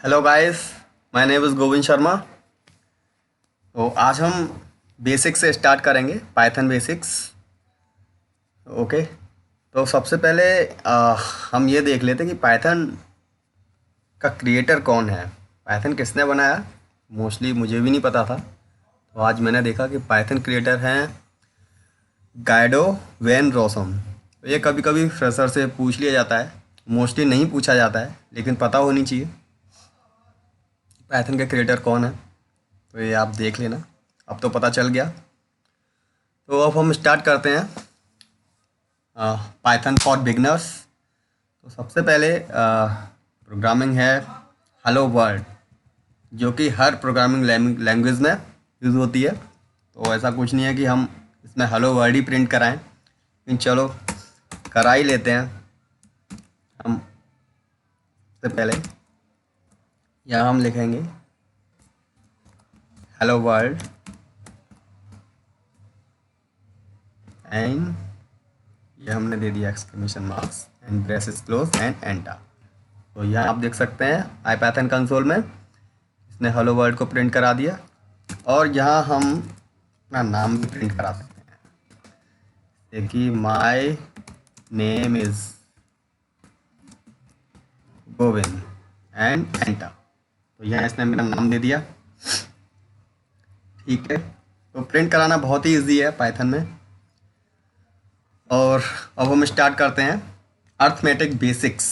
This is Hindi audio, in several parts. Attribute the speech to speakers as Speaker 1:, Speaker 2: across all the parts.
Speaker 1: Hello guys, my name is Govind Sharma. तो आज हम बेसिक्स से स्टार्ट करेंगे, पाइथन बेसिक्स। ओके। तो सबसे पहले हम ये देख लेते हैं कि पाइथन का क्रिएटर कौन है, पाइथन किसने बनाया। मोस्टली मुझे भी नहीं पता था, तो आज मैंने देखा कि पाइथन क्रिएटर हैं गाइडो वैन रोसम। तो ये कभी कभी फ्रेशर से पूछ लिया जाता है, मोस्टली नहीं पूछा जाता है, लेकिन पता होनी चाहिए पाइथन के क्रिएटर कौन है। तो ये आप देख लेना, अब तो पता चल गया। तो अब हम स्टार्ट करते हैं पाइथन फॉर बिगनर्स। तो सबसे पहले प्रोग्रामिंग है हेलो वर्ल्ड, जो कि हर प्रोग्रामिंग लैंग्वेज में यूज़ होती है। तो ऐसा कुछ नहीं है कि हम इसमें हेलो वर्ल्ड ही प्रिंट कराएं, लेकिन चलो करा ही लेते हैं। हम सबसे पहले यहाँ हम लिखेंगे हेलो वर्ल्ड एंड ये हमने दे दिया exclamation marks and braces close and enter. तो यहाँ आप देख सकते हैं आईपाइथन कंसोल में इसने हेलो वर्ल्ड को प्रिंट करा दिया। और यहाँ हम अपना नाम भी प्रिंट करा सकते हैं, जैसे कि my name is Govind and enter. तो यहाँ इसने मेरा नाम दे दिया। ठीक है, तो प्रिंट कराना बहुत ही ईजी है पाइथन में। और अब हम स्टार्ट करते हैं अर्थमेटिक बेसिक्स।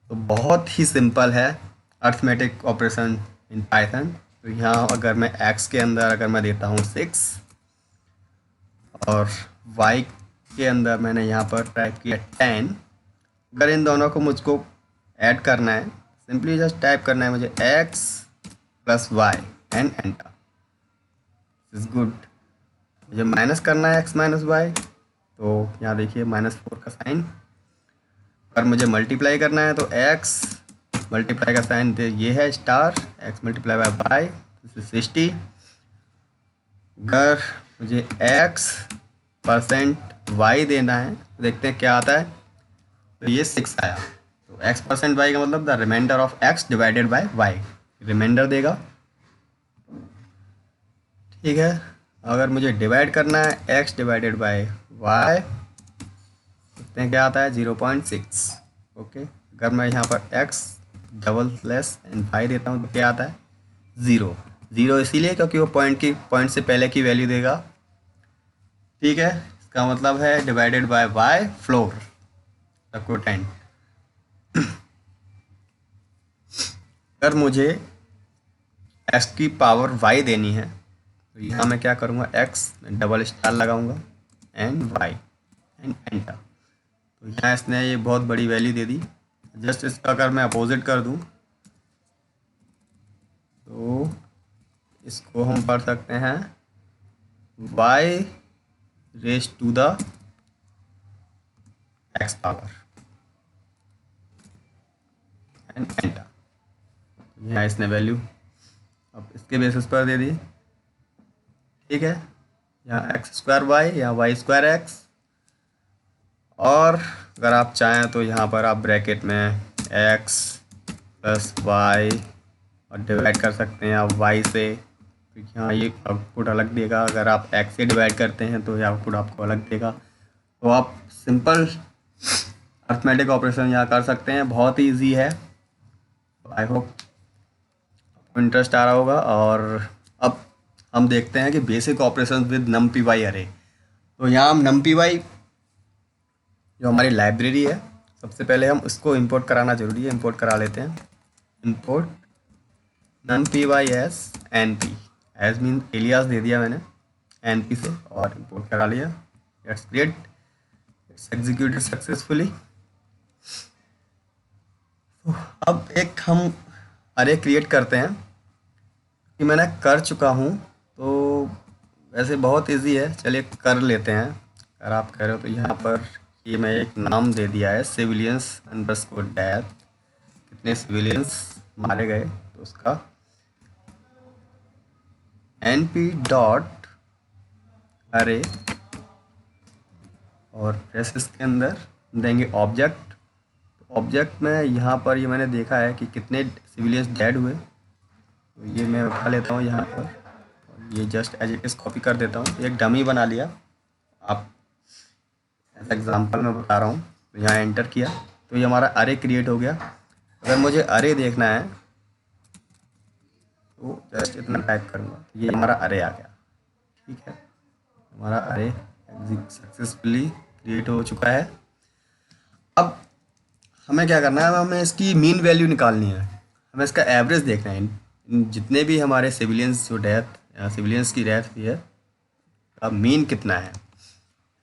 Speaker 1: तो बहुत ही सिंपल है अर्थमेटिक ऑपरेशन इन पाइथन। तो यहाँ अगर मैं x के अंदर अगर मैं देता हूँ 6 और y के अंदर मैंने यहाँ पर टाइप किया 10, अगर इन दोनों को मुझको ऐड करना है, सिंपली जस्ट टाइप करना है मुझे x plus Y and enter. Is good. मुझे माइनस करना है x माइनस वाई, तो यहाँ देखिए -4 का साइन। अगर मुझे मल्टीप्लाई करना है तो x मल्टीप्लाई का साइन ये है star, x multiply by Y 60। अगर मुझे x% y देना है तो देखते हैं क्या आता है। तो ये 6 आया। तो x% y का मतलब the remainder of x divided by y, remainder देगा। ठीक है, अगर मुझे डिवाइड करना है x डिवाइडेड बाय y, देखते हैं क्या आता है 0.6। ओके, अगर मैं यहाँ पर x double plus and y देता हूँ तो क्या आता है 0। 0 इसीलिए क्योंकि वो पॉइंट से पहले की वैल्यू देगा। ठीक है, इसका मतलब है divided by y floor the quotient. अगर मुझे x की पावर y देनी है तो यहाँ मैं क्या करूँगा, x में डबल स्टार लगाऊंगा एंड y एंड एंटर। तो यहाँ इसने ये बहुत बड़ी वैल्यू दे दी। जस्ट इसका अगर मैं अपोजिट कर दूँ तो इसको हम पढ़ सकते हैं y raise to the x power and enter. यहाँ इसने वैल्यू अब इसके बेसिस पर दे दी। ठीक है, यहाँ एक्स स्क्वायर वाई या वाई स्क्वायर एक्स। और अगर आप चाहें तो यहाँ पर आप ब्रैकेट में x प्लस वाई और डिवाइड कर सकते हैं आप y से, क्योंकि यहाँ ये आउटपुट अलग देगा। अगर आप x से डिवाइड करते हैं तो ये आउटपुट आपको अलग देगा। तो आप सिंपल अर्थमेटिक ऑपरेशन यहाँ कर सकते हैं, बहुत ही ईजी है। आई होप आपको इंटरेस्ट आ रहा होगा। और अब हम देखते हैं कि बेसिक ऑपरेशन विद numpy अरे। तो यहाँ हम numpy जो हमारी लाइब्रेरी है, सबसे पहले हम उसको इंपोर्ट कराना जरूरी है। इंपोर्ट करा लेते हैं। Import numpy as np, as mean alias दे दिया मैंने np से और इंपोर्ट करा लिया। It's great, it's executed successfully. तो अब एक हम अरे क्रिएट करते हैं कि मैंने कर चुका हूँ। तो वैसे बहुत इजी है, चलिए कर लेते हैं। अगर आप कह रहे हो तो यहाँ पर ये मैं एक नाम दे दिया है सिविलियंस अंडरस्कोर डेथ। कितने सिविलियंस मारे गए तो उसका np डॉट अरे, और प्रेसेस के अंदर देंगे ऑब्जेक्ट। तो ऑब्जेक्ट में यहाँ पर ये मैंने देखा है कि कितने सिविलियंस डेड हुए, तो ये मैं उठा लेता हूँ यहाँ पर, और ये just as it is copy कर देता हूँ। एक डमी बना लिया, आप एज एग्जाम्पल मैं बता रहा हूँ। तो यहाँ एंटर किया तो ये हमारा अरे क्रिएट हो गया। अगर मुझे अरे देखना है तो जस्ट इतना टाइप करूँगा, तो ये हमारा अरे आ गया। ठीक है, हमारा अरे सक्सेसफुली क्रिएट हो चुका है। अब हमें क्या करना है, हमें इसकी मीन वैल्यू निकालनी है, हमें इसका एवरेज देखना है। जितने भी हमारे सिविलियंस जो डेथ या सिविलियंस की डेथ हुई है का मीन कितना है,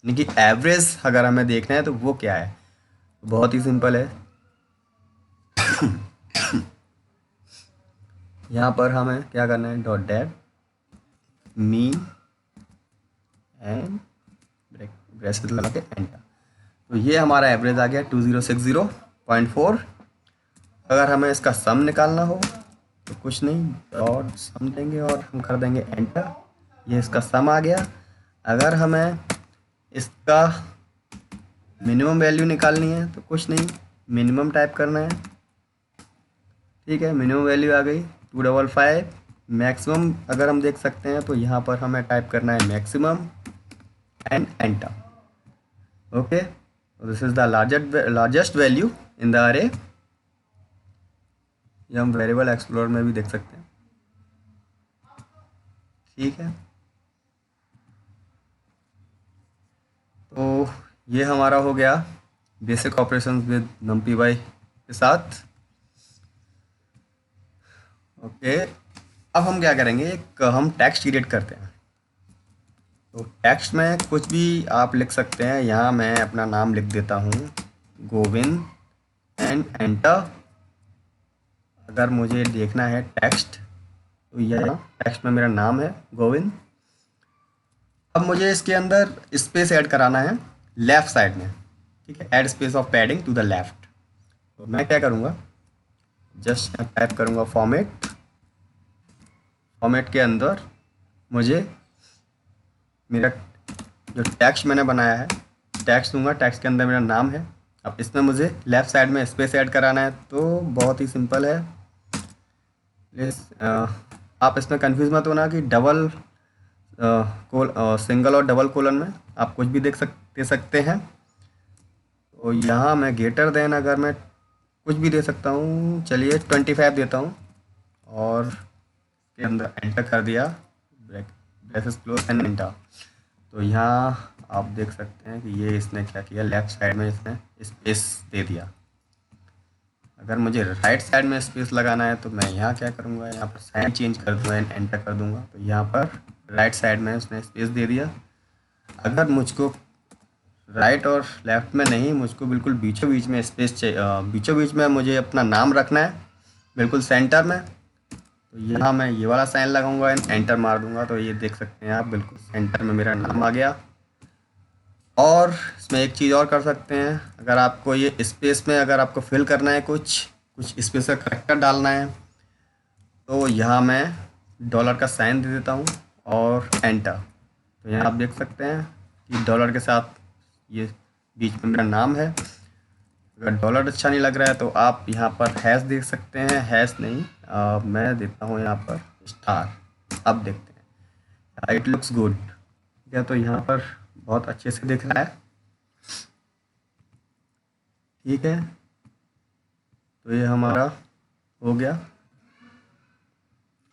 Speaker 1: यानी कि एवरेज अगर हमें देखना है तो वो क्या है। बहुत ही सिंपल है। यहाँ पर हमें क्या करना है, dot that mean and braces लगा के एंटर। तो ये हमारा एवरेज आ गया 2060.4। अगर हमें इसका सम निकालना हो तो कुछ नहीं, डॉट सम देंगे और हम कर देंगे एंटर, ये इसका सम आ गया। अगर हमें इसका मिनिमम वैल्यू निकालनी है तो कुछ नहीं, मिनिमम टाइप करना है। ठीक है, मिनिमम वैल्यू आ गई 255। मैक्सिमम अगर हम देख सकते हैं तो यहाँ पर हमें टाइप करना है maximum and enter. Okay, this is the largest value in the अरे। ये हम वेरिएबल एक्सप्लोरर में भी देख सकते हैं। ठीक है, तो ये हमारा हो गया बेसिक ऑपरेशंस विद numpy के साथ। ओके, अब हम क्या करेंगे, एक हम टेक्स्ट क्रिएट करते हैं। तो टेक्स्ट में कुछ भी आप लिख सकते हैं। यहाँ मैं अपना नाम लिख देता हूँ गोविंद एंड एंटर। अगर मुझे देखना है टेक्स्ट तो यह टेक्स्ट में मेरा नाम है गोविंद। अब मुझे इसके अंदर स्पेस ऐड कराना है लेफ़्ट साइड में। ठीक है, add space of padding to the left. तो मैं क्या करूँगा, जस्ट टाइप करूँगा फॉर्मेट। फॉर्मेट के अंदर मुझे मेरा जो टेक्स्ट मैंने बनाया है टेक्स्ट दूंगा, टेक्स्ट के अंदर मेरा नाम है। अब इसमें मुझे लेफ़्ट साइड में स्पेस ऐड कराना है, तो बहुत ही सिंपल है। प्लीज़ आप इसमें कंफ्यूज मत होना कि डबल सिंगल और डबल कोलन में आप कुछ भी दे सकते हैं। तो यहाँ मैं ग्रेटर देन अगर मैं कुछ भी दे सकता हूँ, चलिए 25 देता हूँ और के अंदर एंटर कर दिया, ब्रेसेस क्लोज एंड एंटर। तो यहाँ आप देख सकते हैं कि ये इसने क्या किया, लेफ़्ट साइड में इसने स्पेस दे दिया। अगर मुझे राइट साइड में स्पेस लगाना है तो मैं यहाँ क्या करूँगा, यहाँ पर साइन चेंज कर दूँगा एंड एंटर कर दूँगा। तो यहाँ पर राइट साइड में उसने स्पेस दे दिया। अगर मुझको राइट और लेफ़्ट में नहीं, मुझको बिल्कुल बीचों बीच में स्पेस चाहिए, बीचों बीच में मुझे अपना नाम रखना है बिल्कुल सेंटर में। तो यहाँ मैं ये वाला साइन लगाऊंगा एंड एंटर मार दूंगा। तो ये देख सकते हैं आप, बिल्कुल सेंटर में मेरा नाम आ गया। और इसमें एक चीज़ और कर सकते हैं, अगर आपको ये स्पेस में अगर आपको फिल करना है, कुछ स्पेस का करेक्टर डालना है, तो यहाँ मैं डॉलर का साइन दे देता हूँ और एंटर। तो यहाँ आप देख सकते हैं कि डॉलर के साथ ये बीच में मेरा नाम है। अगर डॉलर अच्छा नहीं लग रहा है तो आप यहाँ पर हैश देख सकते हैं, हैश नहीं मैं देता हूँ यहाँ पर स्टार। अब देखते हैं, इट लुक्स गुड। ठीक है, तो यहाँ पर बहुत अच्छे से दिख रहा है। ठीक है, तो ये हमारा हो गया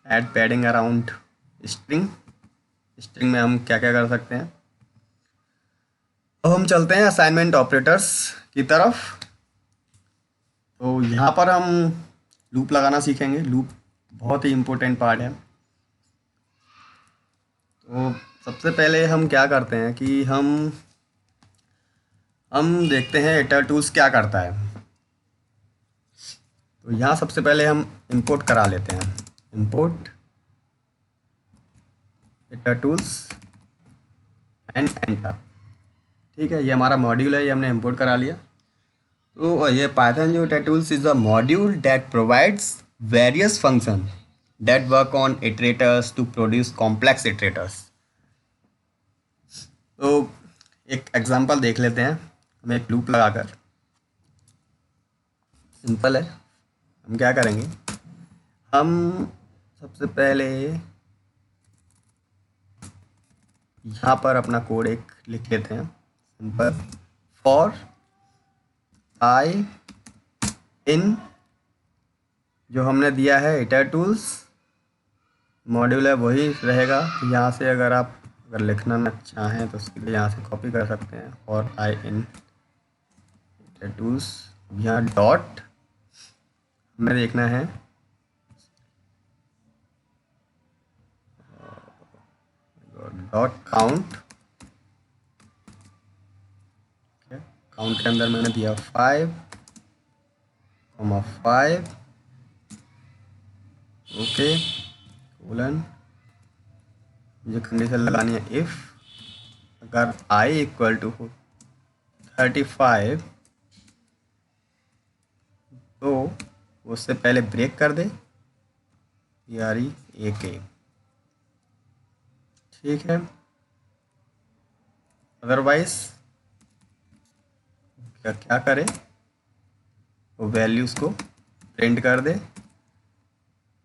Speaker 1: add padding around string. String में हम क्या क्या कर सकते हैं। अब हम चलते हैं असाइनमेंट ऑपरेटर्स की तरफ। तो यहाँ पर हम लूप लगाना सीखेंगे। लूप बहुत ही इम्पोर्टेंट पार्ट है। तो सबसे पहले हम क्या करते हैं कि हम देखते हैं इटर टूल्स क्या करता है। तो यहाँ सबसे पहले हम इंपोर्ट करा लेते हैं, import hitter tools and enter. ठीक है, ये हमारा मॉड्यूल है, ये हमने इंपोर्ट करा लिया। तो ये पाइथन जो itertools is a module that provides various function that work on iterators to produce complex iterators. तो एक एग्जांपल देख लेते हैं, हम एक लूप लगाकर। सिंपल है। हम क्या करेंगे, हम सबसे पहले यहाँ पर अपना कोड एक लिख लेते हैं, सिंपल फॉर आई इन, जो हमने दिया है इटर टूल्स मॉड्यूल है वही रहेगा। यहाँ से अगर आप लिखना ना चाहें तो उसके लिए यहाँ से कॉपी कर सकते हैं, और आई इन इटर टूल्स। यहाँ डॉट हमें देखना है डॉट काउंट। काउंट के अंदर मैंने दिया 5,5 ओके कोलन, मुझे कंडीशन लगानी है इफ़ अगर i इक्वल टू 35 तो उससे पहले ब्रेक कर दे यारी एक, ठीक है। अदरवाइज क्या करे, वो वैल्यूज़ को प्रिंट कर दे।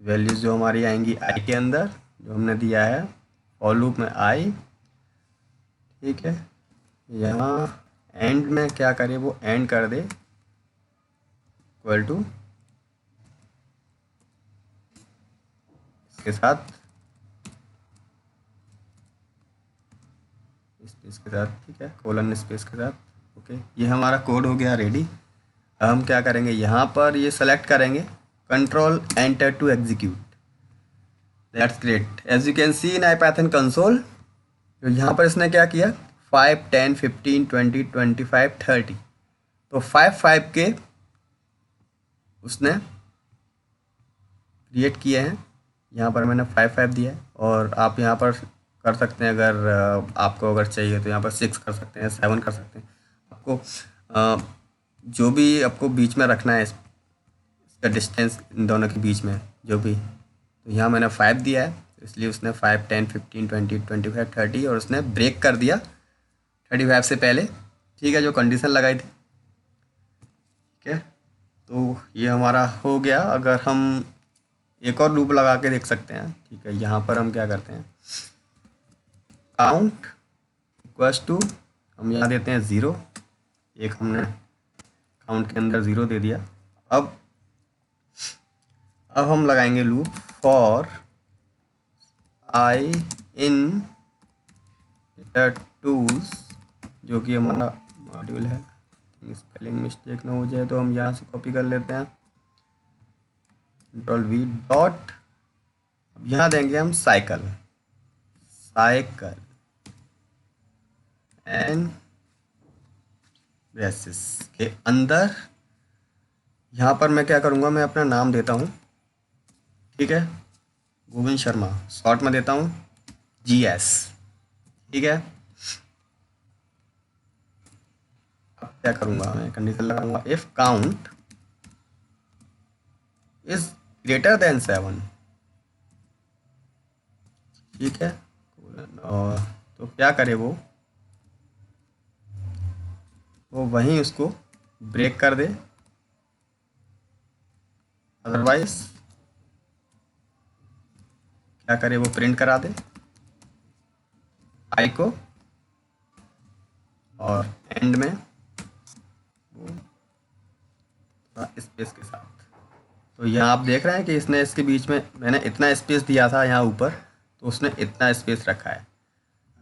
Speaker 1: वैल्यूज़ जो हमारी आएंगी आई के अंदर, जो हमने दिया है फॉर लूप में आई, ठीक है। यहाँ एंड में क्या करे, वो एंड कर दे इक्वल टू इसके साथ, स्पेस के साथ, ठीक है, कोलन स्पेस के साथ। ओके, ये हमारा कोड हो गया रेडी। अब हम क्या करेंगे, यहाँ पर ये सेलेक्ट करेंगे control enter to execute. That's great. As you can see in IPython console, तो यहाँ पर इसने क्या किया 5, 10, 15, 20, 25, 30, तो 5 के उसने क्रिएट किए हैं। यहाँ पर मैंने 5 दिया है, और आप यहाँ पर कर सकते हैं अगर आपको अगर चाहिए तो यहाँ पर 6 कर सकते हैं, 7 कर सकते हैं। आपको जो भी आपको बीच में रखना है इसका डिस्टेंस इन दोनों के बीच में जो भी, तो यहाँ मैंने 5 दिया है, इसलिए उसने 5, 10, 15, 20, 25, 30 और उसने ब्रेक कर दिया 35 से पहले, ठीक है, जो कंडीशन लगाई थी, ठीक है। तो ये हमारा हो गया। अगर हम एक और लूप लगा के देख सकते हैं, ठीक है। यहाँ पर हम क्या करते हैं, काउंट इक्वल्स टू, हम यहाँ देते हैं 0, एक हमने काउंट के अंदर 0 दे दिया। अब हम लगाएंगे loop for I in hitter tools, जो कि हमारा मॉड्यूल है। स्पेलिंग मिस्टेक ना हो जाए तो हम यहाँ से कॉपी कर लेते हैं, कंट्रोल वी डॉट, अब यहाँ देंगे हम साइकिल एंड ब्रेसेस के अंदर। यहाँ पर मैं क्या करूँगा, मैं अपना नाम देता हूँ, ठीक है, गोविंद शर्मा, शॉर्ट में देता हूँ GS, ठीक है। अब क्या करूँगा, मैं कंडीशन लगाऊंगा if count is greater than 7, ठीक है। और तो क्या करे, वो वहीं उसको ब्रेक कर दे, अदरवाइज क्या करे, वो प्रिंट करा दे आई को, और एंड में स्पेस के साथ। तो यहाँ आप देख रहे हैं कि इसने इसके बीच में मैंने इतना स्पेस दिया था यहाँ ऊपर, तो उसने इतना स्पेस रखा है।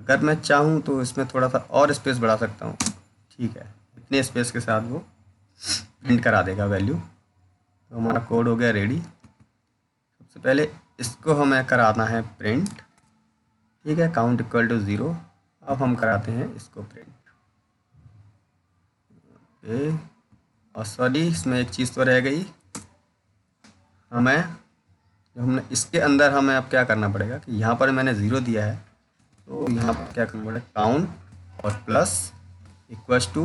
Speaker 1: अगर मैं चाहूँ तो इसमें थोड़ा सा और स्पेस बढ़ा सकता हूँ, ठीक है। इतने स्पेस के साथ वो प्रिंट करा देगा वैल्यू। तो हमारा कोड हो गया रेडी। सबसे पहले इसको हमें कराना है प्रिंट, ठीक है, काउंट इक्वल टू 0। अब हम कराते हैं इसको प्रिंट, ओके। और सॉरी, इसमें एक चीज़ तो रह गई, हमने इसके अंदर हमें अब क्या करना पड़ेगा कि यहाँ पर मैंने 0 दिया है, तो यहाँ पर क्या करना पड़ेगा, काउंट और प्लस इक्वल्स टू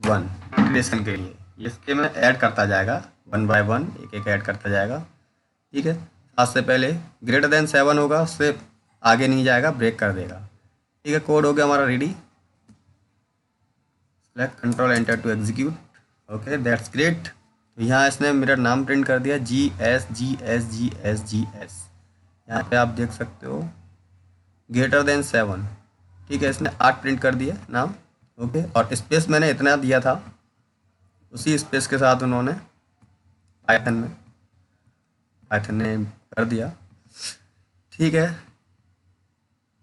Speaker 1: 1 इंटीग्रेशन के लिए। इसके में ऐड करता जाएगा 1 बाय 1, एक ऐड करता जाएगा, ठीक है। 7 से पहले ग्रेटर देन 7 होगा, उससे आगे नहीं जाएगा, ब्रेक कर देगा, ठीक है। कोड हो गया हमारा ready. Select control enter to execute, okay, that's great. तो यहाँ इसने मेरा नाम प्रिंट कर दिया GS। यहाँ पे आप देख सकते हो ग्रेटर देन 7, ठीक है, इसने 8 प्रिंट कर दिया नाम। ओके, और स्पेस मैंने इतना दिया था, उसी स्पेस के साथ उन्होंने पाइथन ने कर दिया। ठीक है,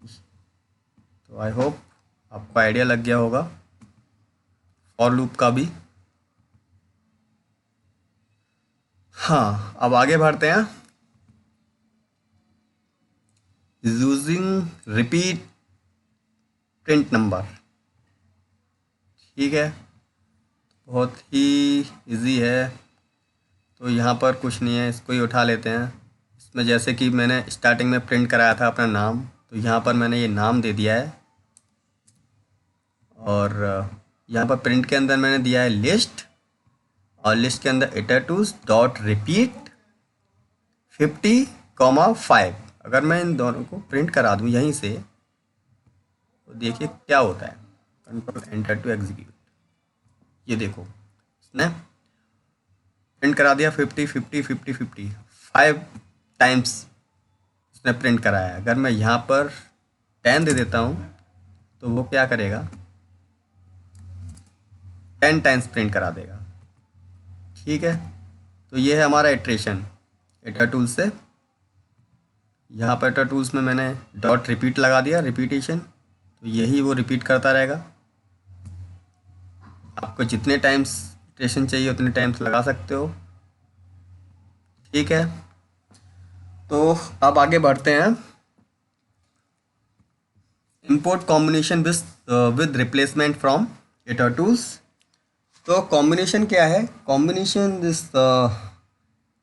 Speaker 1: तो आई होप आपको आइडिया लग गया होगा फॉर लूप का भी। हाँ, अब आगे बढ़ते हैं। यूजिंग रिपीट प्रिंट नंबर, ठीक है, बहुत ही इजी है। तो यहाँ पर कुछ नहीं है, इसको ही उठा लेते हैं। इसमें जैसे कि मैंने स्टार्टिंग में प्रिंट कराया था अपना नाम, तो यहाँ पर मैंने ये नाम दे दिया है, और यहाँ पर प्रिंट के अंदर मैंने दिया है लिस्ट, और लिस्ट के अंदर इटरेटिव्स डॉट रिपीट 50,5। अगर मैं इन दोनों को प्रिंट करा दूँ यहीं से, तो देखिए क्या होता है। कंट्रोल एंटर टू एग्जीक्यूट, ये देखो इसने प्रिंट करा दिया 50 50 50 50 5 टाइम्स इसने प्रिंट कराया है। अगर मैं यहाँ पर 10 दे देता हूँ तो वो क्या करेगा, 10 टाइम्स प्रिंट करा देगा। ठीक है, तो ये है हमारा इटरेशन इटर टूल से। यहाँ पर इटर टूल्स में मैंने डॉट रिपीट लगा दिया, रिपीटेशन, तो यही वो रिपीट करता रहेगा। आपको जितने टाइम्स इटरेशन चाहिए उतने टाइम्स लगा सकते हो। ठीक है, तो अब आगे बढ़ते हैं। Import combination with replacement from hitter tools. तो कॉम्बिनेशन क्या है, combination this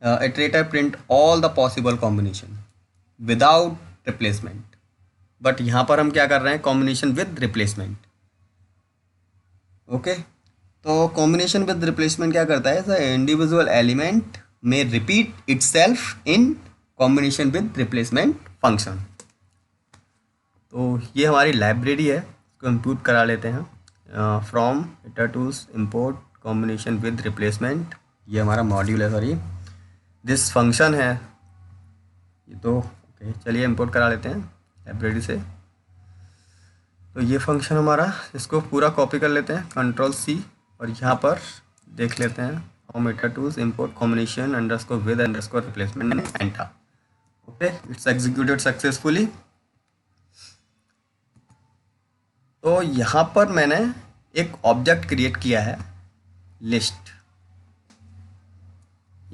Speaker 1: iterator print all the possible combination without replacement, but यहाँ पर हम क्या कर रहे हैं, कॉम्बिनेशन विद रिप्लेसमेंट। ओके, तो कॉम्बिनेशन विद रिप्लेसमेंट क्या करता है, द इंडिविजुअल एलिमेंट में repeat itself in combination with replacement function. तो ये हमारी लाइब्रेरी है, इसको इंपोर्ट करा लेते हैं from itertools import combination with replacement. ये हमारा मॉड्यूल है, सॉरी दिस फंक्शन है ये। तो ओके, चलिए इंपोर्ट करा लेते हैं लाइब्रेरी से। तो ये फंक्शन हमारा, इसको पूरा कॉपी कर लेते हैं, Ctrl+C, और यहाँ पर देख लेते हैं from itertools import combination underscore with underscore replacement मैंने enter. Okay, it's executed successfully. तो यहाँ पर मैंने एक ऑब्जेक्ट क्रिएट किया है, लिस्ट।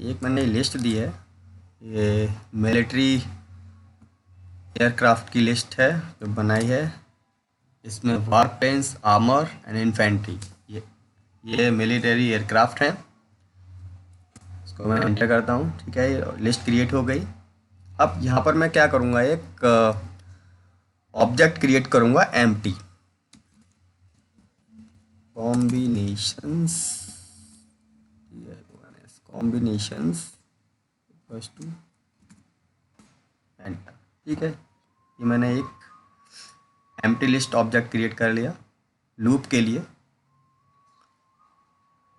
Speaker 1: एक मैंने लिस्ट दी है, ये मिलिट्री एयरक्राफ्ट की लिस्ट है जो बनाई है। इसमें वार प्लेन्स, आर्मर एंड इन्फेंट्री, ये मिलिट्री एयरक्राफ्ट हैं। इसको मैं एंटर करता हूँ। ठीक है, ये लिस्ट क्रिएट हो गई। अब यहाँ पर मैं क्या करूँगा, एक ऑब्जेक्ट क्रिएट करूँगा एम्प्टी, कॉम्बिनेशंस टू एंटर। ठीक है, ये मैंने एक एम्प्टी लिस्ट ऑब्जेक्ट क्रिएट कर लिया लूप के लिए।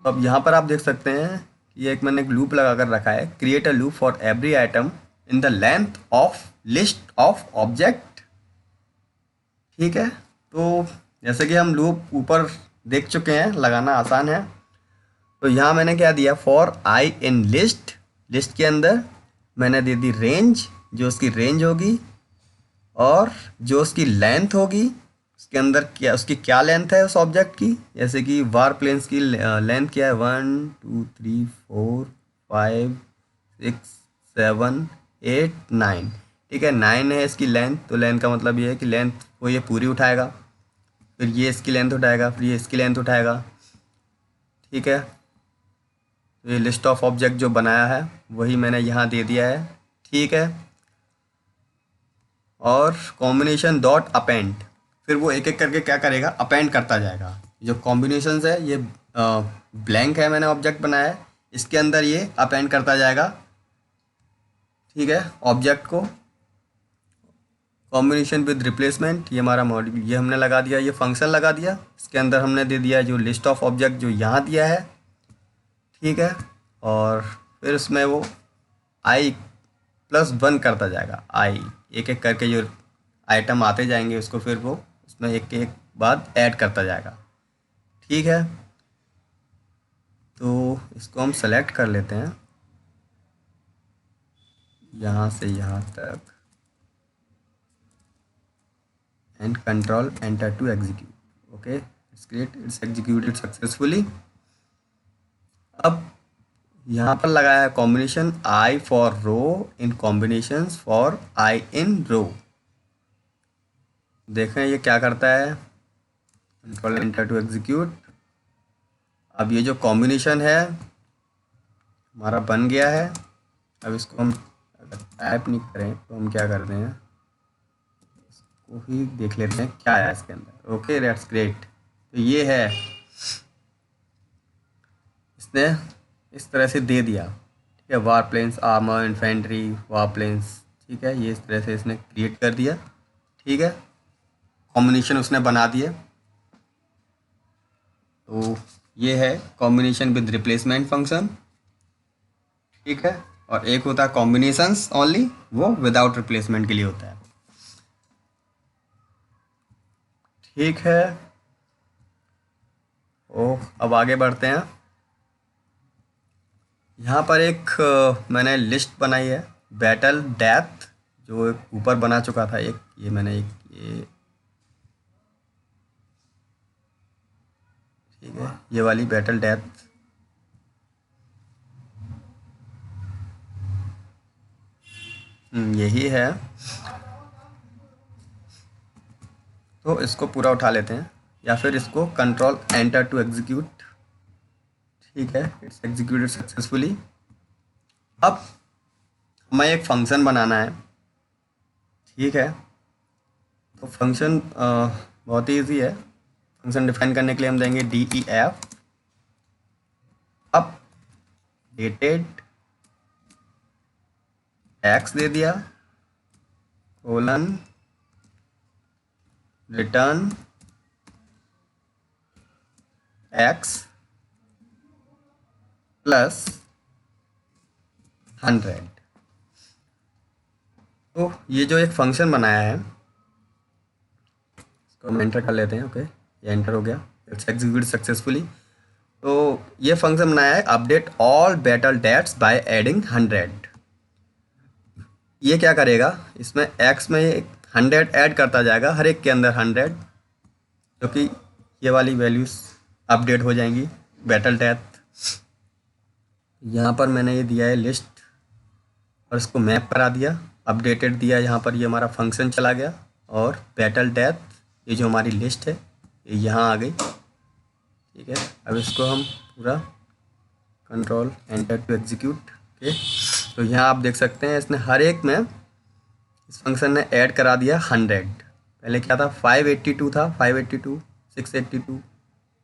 Speaker 1: अब यहाँ पर आप देख सकते हैं कि एक मैंने एक लूप लगा कर रखा है, create a loop for every item in the length of list of object. ठीक है, तो जैसे कि हम लूप ऊपर देख चुके हैं, लगाना आसान है। तो यहाँ मैंने क्या दिया, for I in list, list के अंदर मैंने दे दी रेंज, जो उसकी रेंज होगी, और जो उसकी लेंथ होगी, उसके अंदर क्या, उसकी क्या लेंथ है उस ऑब्जेक्ट की। जैसे कि वार प्लेन्स की लेंथ क्या है, 1 2 3 4 5 6 7 8 9। ठीक है, 9 है इसकी लेंथ। तो लेंथ का मतलब ये है कि लेंथ को ये पूरी उठाएगा, फिर ये इसकी लेंथ उठाएगा, फिर ये इसकी लेंथ उठाएगा। ठीक है, तो ये लिस्ट ऑफ ऑब्जेक्ट जो बनाया है वही मैंने यहाँ दे दिया है। ठीक है, और कॉम्बिनेशन डॉट अपेंड, फिर वो एक एक करके क्या करेगा, अपेंड करता जाएगा। जो कॉम्बिनेशंस है ये ब्लैंक है, मैंने ऑब्जेक्ट बनाया है, इसके अंदर ये अपेंड करता जाएगा। ठीक है, ऑब्जेक्ट को कॉम्बिनेशन विद रिप्लेसमेंट, ये हमारा मॉड्यूल, ये हमने लगा दिया, ये फंक्शन लगा दिया। इसके अंदर हमने दे दिया जो लिस्ट ऑफ ऑब्जेक्ट जो यहाँ दिया है। ठीक है, और फिर उसमें वो i+1 करता जाएगा। एक एक करके जो आइटम आते जाएंगे उसको फिर वो उसमें एक एक बाद ऐड करता जाएगा। ठीक है, तो इसको हम सेलेक्ट कर लेते हैं यहाँ से यहाँ तक and control enter to execute. Okay, it's great, it's executed successfully. अब यहाँ पर लगाया है combination I for row in combinations for I in row. देखें ये क्या करता है, कंट्रोल एंटर टू एग्जीक्यूट। अब ये जो कॉम्बिनेशन है हमारा बन गया है। अब इसको हम अगर टाइप नहीं करें तो हम क्या करते हैं, इसको ही देख लेते हैं क्या है इसके अंदर। Okay, that's great. तो ये है, इसने इस तरह से दे दिया। ठीक है, वार प्लेन्स, आर्मर, इन्फेंट्री, वार प्लेन्स। ठीक है, ये इस तरह से इसने क्रिएट कर दिया। ठीक है, कॉम्बिनेशन उसने बना दिए। तो ये है कॉम्बिनेशन विद रिप्लेसमेंट फंक्शन। ठीक है, और एक होता है कॉम्बिनेशंस ओनली, वो विदाउट रिप्लेसमेंट के लिए होता है। ठीक है, अब आगे बढ़ते हैं। यहाँ पर एक मैंने लिस्ट बनाई है, बैटल डेथ, जो एक ऊपर बना चुका था एक, ये मैंने एक ये, ठीक है, ये वाली बैटल डेथ। यही है, तो इसको पूरा उठा लेते हैं या फिर इसको कंट्रोल एंटर टू एग्जीक्यूट। ठीक है, इट्स एग्जीक्यूटेड सक्सेसफुली। अब हमें एक फंक्शन बनाना है। ठीक है, तो फंक्शन बहुत ही ईजी है। फंक्शन डिफाइन करने के लिए हम देंगे DEF। अब डेटेड x दे दिया, कोलन रिटर्न x प्लस 100। तो ये जो एक फंक्शन बनाया है इसको हम एंटर कर लेते हैं। ओके, ये एंटर हो गया, इट्स एग्जीक्यूट सक्सेसफुली। तो ये फंक्शन बनाया है update all battle dates by adding 100। ये क्या करेगा, इसमें x में 100 ऐड करता जाएगा, हर एक के अंदर 100, जो कि ये वाली वैल्यूज अपडेट हो जाएंगी बैटल डेथ। यहाँ पर मैंने ये दिया है लिस्ट और इसको मैप करा दिया, अपडेटेड दिया यहाँ पर, ये हमारा फंक्शन चला गया और बैटल डेथ ये जो हमारी लिस्ट है ये यहाँ आ गई। ठीक है, अब इसको हम पूरा control enter to execute. Okay, तो यहाँ आप देख सकते हैं इसने हर एक में, इस फंक्शन ने ऐड करा दिया 100। पहले क्या था, 582 था, 582, 682,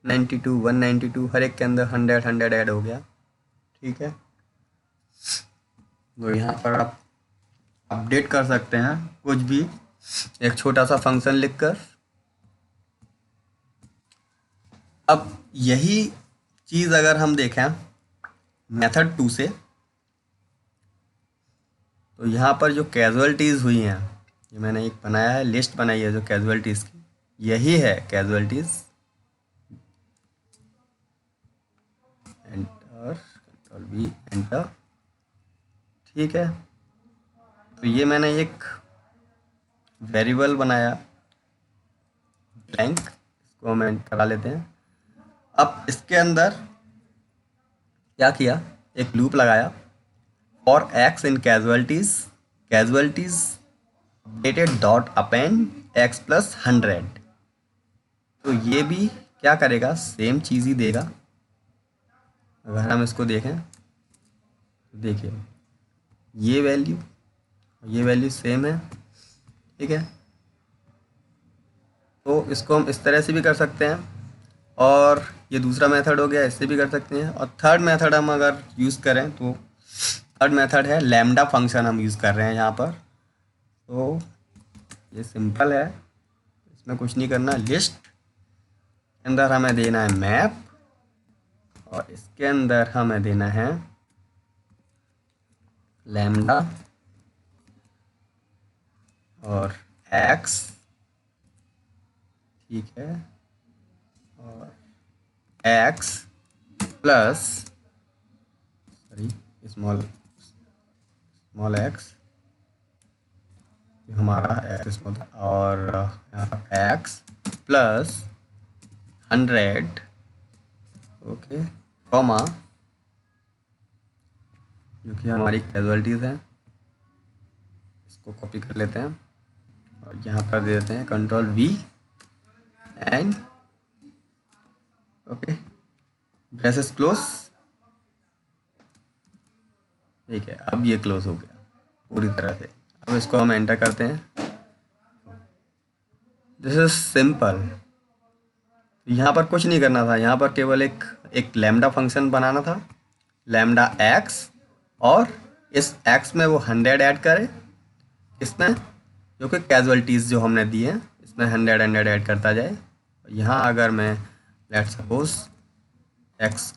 Speaker 1: 92, 192, हर एक के अंदर 100 ऐड हो गया। ठीक है, तो यहाँ पर आप अपडेट कर सकते हैं कुछ भी, एक छोटा सा फंक्शन लिखकर। अब यही चीज़ अगर हम देखें मेथड 2 से, तो यहाँ पर जो कैजुअलिटीज़ हुई हैं, ये मैंने एक बनाया है, लिस्ट बनाई है जो कैजुअलिटीज़ की, यही है casualties. Enter, control V, enter. ठीक है, तो ये मैंने एक वेरिएबल बनाया ब्लैंक, इसको हम एंटर करा लेते हैं। अब इसके अंदर क्या किया, एक लूप लगाया for x in casualties, casualties updated dot append x plus 100। तो ये भी क्या करेगा, सेम चीज़ ही देगा। अगर हम इसको देखें तो देखिए ये वैल्यू सेम है। ठीक है, तो इसको हम इस तरह से भी कर सकते हैं और ये दूसरा मेथड हो गया, इससे भी कर सकते हैं। और थर्ड मेथड हम अगर यूज़ करें तो थर्ड मेथड है लैम्डा फंक्शन हम यूज़ कर रहे हैं यहाँ पर। तो ये सिंपल है, इसमें कुछ नहीं करना। लिस्ट के अंदर हमें देना है मैप और इसके अंदर हमें देना है लैम्डा और एक्स, ठीक है, और x plus sorry small x हमारा एक्स स्मॉल था, और यहाँ पर एक्स प्लस 100, ओके, कॉमा जो कि हमारी कैजुअलिटीज़ हैं, इसको कॉपी कर लेते हैं और यहाँ पर दे देते हैं control V and okay braces close, ठीक है। अब ये क्लोज हो गया पूरी तरह से। अब इसको हम एंटर करते हैं। This is simple. यहाँ पर कुछ नहीं करना था, यहाँ पर केवल एक लैम्डा फंक्शन बनाना था, लैम्डा एक्स, और इस एक्स में वो 100 ऐड करे, इसमें जो कि कैजुअलिटीज़ जो हमने दी हैं इसमें 100 ऐड करता जाए। यहाँ अगर मैं लेट्स सपोज एक्स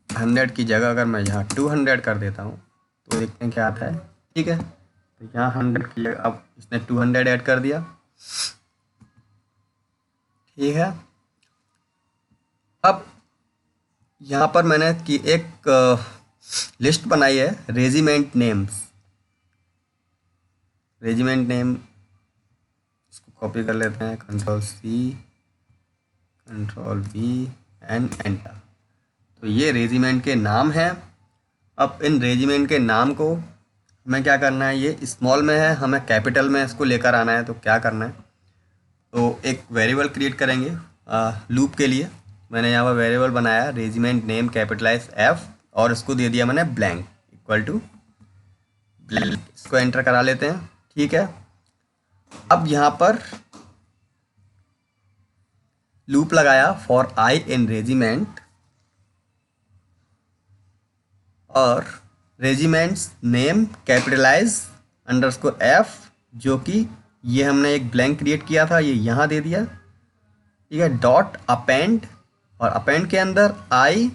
Speaker 1: 100 की जगह अगर मैं यहाँ 200 कर देता हूँ तो देखते हैं क्या आता है, ठीक है। तो यहाँ 100 की जगह अब इसने 200 ऐड कर दिया, ठीक है। अब यहाँ पर मैंने कि एक लिस्ट बनाई है रेजिमेंट नेम्स, रेजिमेंट नेम, इसको कॉपी कर लेते हैं, control C control V and enter. तो ये रेजिमेंट के नाम हैं। अब इन रेजिमेंट के नाम को हमें क्या करना है, ये स्मॉल में है, हमें कैपिटल में इसको लेकर आना है। तो क्या करना है, तो एक वेरिएबल क्रिएट करेंगे लूप के लिए। मैंने यहाँ पर वेरिएबल बनाया रेजिमेंट नेम कैपिटलाइज F और इसको दे दिया मैंने ब्लैंक इक्वल टू ब्लैंक। इसको एंटर करा लेते हैं, ठीक है। अब यहाँ पर लूप लगाया फॉर I इन रेजिमेंट और regiments name capitalise underscore F, जो कि ये हमने एक ब्लैंक क्रिएट किया था, ये यहाँ दे दिया, ठीक है। डॉट अपेंड, और अपेंड के अंदर I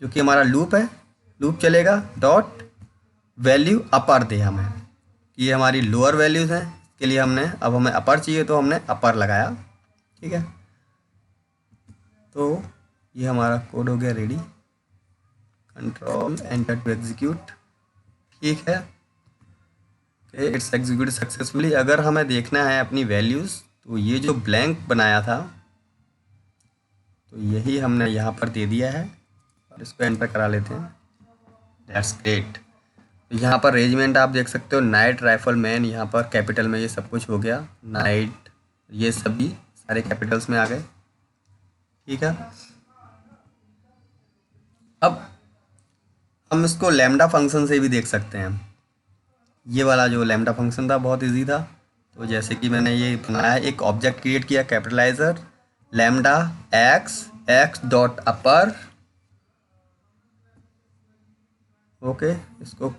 Speaker 1: जो कि हमारा लूप है, लूप चलेगा, डॉट वैल्यू अपर दे हमें, ये हमारी लोअर वैल्यूज़ हैं, इसके लिए हमने अब हमें अपर चाहिए तो हमने अपर लगाया, ठीक है। तो ये हमारा कोड हो गया ready, control enter to execute, ठीक है। It's execute successfully. अगर हमें देखना है अपनी वैल्यूज़ तो ये जो ब्लैंक बनाया था तो यही हमने यहाँ पर दे दिया है और इसको एंटर करा लेते हैं। That's great. तो यहाँ पर रेजिमेंट आप देख सकते हो, नाइट राइफल मैन, यहाँ पर कैपिटल में ये सब कुछ हो गया, नाइट, ये सभी सारे कैपिटल्स में आ गए, ठीक है। अब हम इसको लैम्डा फंक्शन से भी देख सकते हैं। ये वाला जो लैम्डा फंक्शन था बहुत इजी था। तो जैसे कि मैंने ये बनाया, एक ऑब्जेक्ट क्रिएट किया capitaliser lambda X dot upper, okay, इसको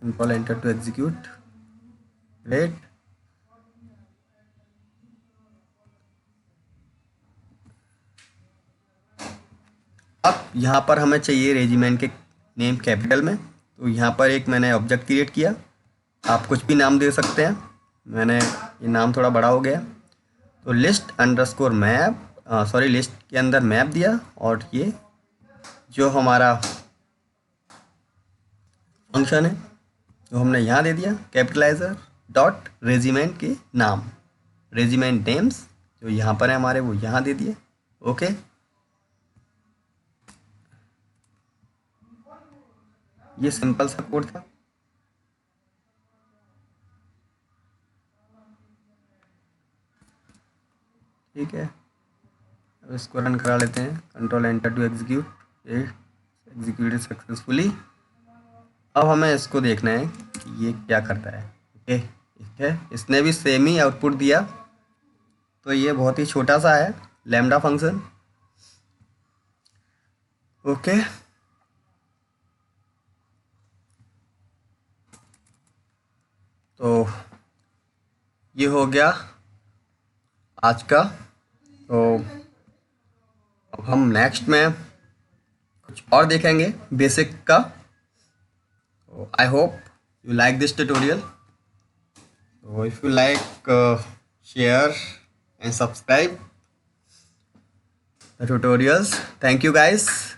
Speaker 1: control enter to execute, great. अब यहाँ पर हमें चाहिए रेजिमेंट के नेम कैपिटल में, तो यहाँ पर एक मैंने ऑब्जेक्ट क्रिएट किया, आप कुछ भी नाम दे सकते हैं, मैंने ये नाम थोड़ा बड़ा हो गया, तो list underscore map, sorry list के अंदर मैप दिया, और ये जो हमारा फंक्शन है जो हमने यहाँ दे दिया कैपिटलाइजर डॉट रेजिमेंट के नाम, रेजिमेंट नेम्स जो यहाँ पर है हमारे वो यहाँ दे दिए, ओके। ये सिंपल सा कोड था, ठीक है। अब इसको रन करा लेते हैं, control enter to execute, executed successfully. अब हमें इसको देखना है कि ये क्या करता है, ओके, ठीक है। इसने भी सेम ही आउटपुट दिया, तो ये बहुत ही छोटा सा है लैम्डा फंक्शन, ओके। तो ये हो गया आज का। तो अब हम नेक्स्ट में कुछ और देखेंगे बेसिक का। So I hope you like this tutorial. So if you like, share and subscribe the tutorials. Thank you guys.